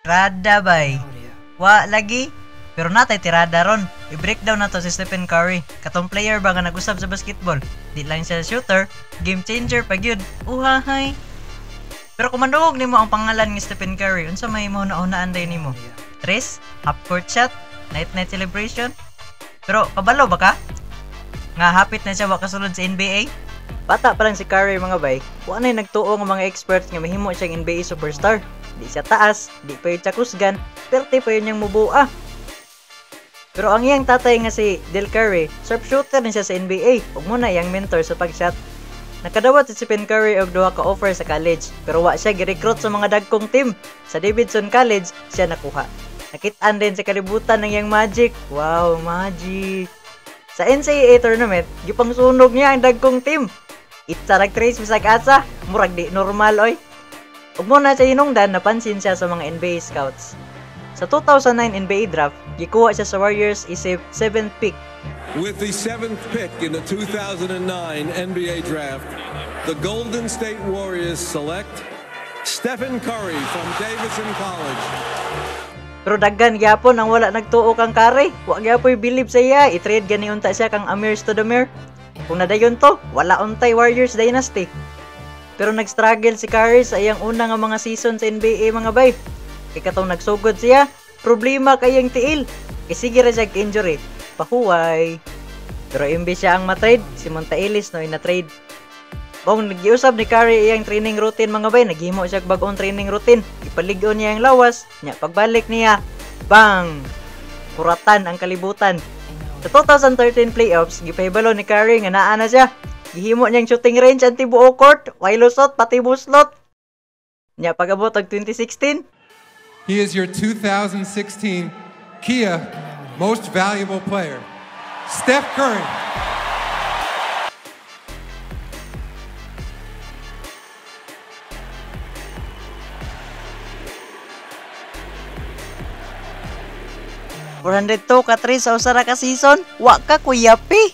Tirada bay. Wa lagi. Pero natay tirada ron. I-breakdown na to si Stephen Curry. Katong player ba nga nag-usab sa basketball. Di lang siya shooter, game changer pag yun. Uhahay. Pero kung mandungog nimo ang pangalan ni Stephen Curry, unsa may mo naunaan day nimo? Tres, half court shot, night celebration. Pero kabalo ba ka? Nga hapit na siya wa kasulod sa NBA? Bata pa lang si Curry mga bay. Wa nay nagtuo nga mga experts nga mahimo siyang NBA superstar. Di siya taas, di pa yun siya kusgan, perti pa yun niyang mubuha. Pero ang iyang tatay nga si Del Curry, sharpshooter din siya sa NBA, ug muna iyang mentor sa pag-shot. Nakadawat si Stephen Curry og duha ka offer sa college, pero wa siya gi-recruit sa mga dagkong team. Sa Davidson College, siya nakuha. Nakit-an din sa kalibutan ng iyang magic. Wow, magic! Sa NCAA tournament, gipangsunog niya ang dagkong team. Itsa nag-trace bisag asa, murag di normal oy. Ug muna sa hinungdan, napansin siya sa mga NBA scouts. Sa 2009 NBA draft, gikuha siya sa Warriors isip 7th pick. With the 7th pick in the 2009 NBA draft, the Golden State Warriors select Stephen Curry from Davidson College. Pero daghan gyapon ang wala nagtuo kang Curry. Wa gyapon bilib sa iya, i-trade gani unta siya kang Amir Stoudemire. Kung nadayon to, wala untay Warriors dynasty. Pero nag-struggle si Curry sa iyang una nga mga season sa NBA mga bay. Kay katong nagsugod siya, problema kayang tiil. Kay sige ra siya injury. Pahuway. Pero imbis siya ang matrade, si Monta Ellis no ina-trade. Kung nag-iusab ni Curry iyang training routine mga bay, naghimo siya bag-ong training routine. Ipaligon niya ang lawas, nya pagbalik niya, bang! Kuratan ang kalibutan. Sa 2013 playoffs, gipahibalo ni Curry nga naa na siya. Gihimo niyang shooting range ang tibuo court, way lusot pati buslot. Nya pag-abot og 2016, he is your 2016 Kia Most Valuable Player, Steph Curry. $402 ka 3 sa usara ka season, wa ka kuyapi.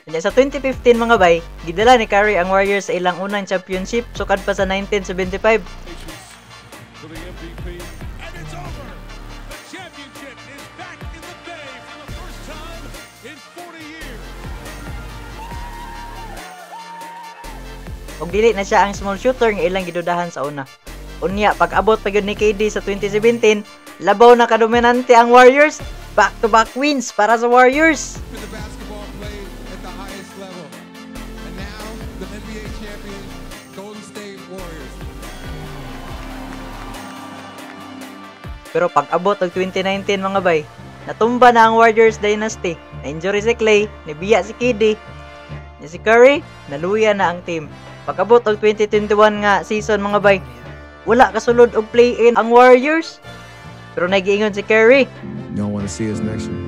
Sa 2015 mga bay, gidala ni Curry ang Warriors sa ilang unang championship sukad pa sa 1975. Og dili na siya ang small shooter nga ilang gidudahan sa una. Unya, pag-abot pa yun ni KD sa 2017, labaw na kadominante ang Warriors. Back-to-back wins para sa Warriors. The basketball played at the highest level. And now, the NBA champion, Golden State Warriors. Pero pag-abot ng 2019 mga bay, natumba na ang Warriors dynasty. Na-injury si Clay, nabiya si KD, ni si Curry, naluya na ang team. Pag-abot ng 2021 nga season mga bay, wala kasulod og play-in ang Warriors. Pero nagiingon si Curry, you don't want to see us next year.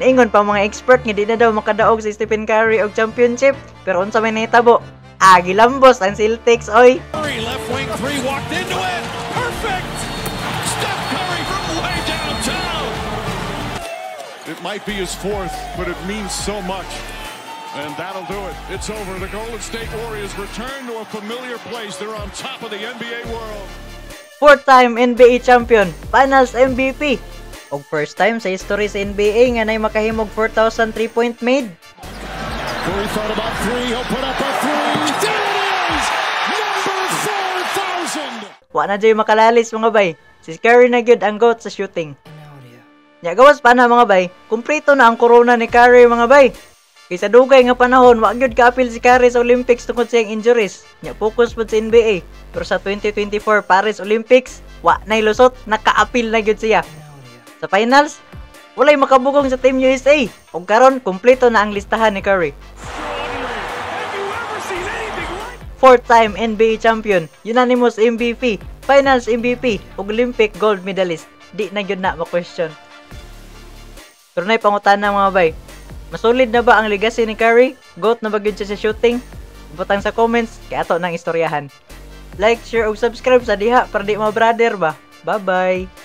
naingon pa mga expert nga di na daw makadaog si Stephen Curry og championship. Pero unsa may nahitabo? Gilambos ang Celtics oy. Curry left wing three walked into it. Perfect. Steph Curry from way downtown. It might be his fourth, but it means so much. And that'll do it. It's over. The Golden State Warriors return to a familiar place. They're on top of the NBA world. Fourth-time NBA champion, Finals MVP. Og first time sa history sa NBA nga nay makahimog 4,000 3-point made. Curry thought about three. He'll put up a three. There it is! Number 4,000! Wa na jay makalalis mga bay. Si Curry na gyud ang GOAT sa shooting. Nya gawas pa na mga bay, kumpleto na ang corona ni Curry mga bay. Kaysa dugay nga panahon, wa gyud ka-apil si Curry sa Olympics tungod sa iyang injuries. Nya focus pud sa NBA. Pero sa 2024 Paris Olympics, wa nay lusot, naka-apil na gyud siya. Sa finals, walay makabugong sa Team USA. Ug karon kumpleto na ang listahan ni Curry. Fourth-time NBA champion, unanimous MVP, Finals MVP, ug Olympic gold medalist. Di na gyud na ma-question. Pero nay pangutana mga bay, masulid na ba ang legacy ni Curry? GOAT na ba gyud siya sa shooting? Butang sa comments kay ato nang istoryahan. Like, share ug subscribe sa diha para di ma brother ba. Bye-bye.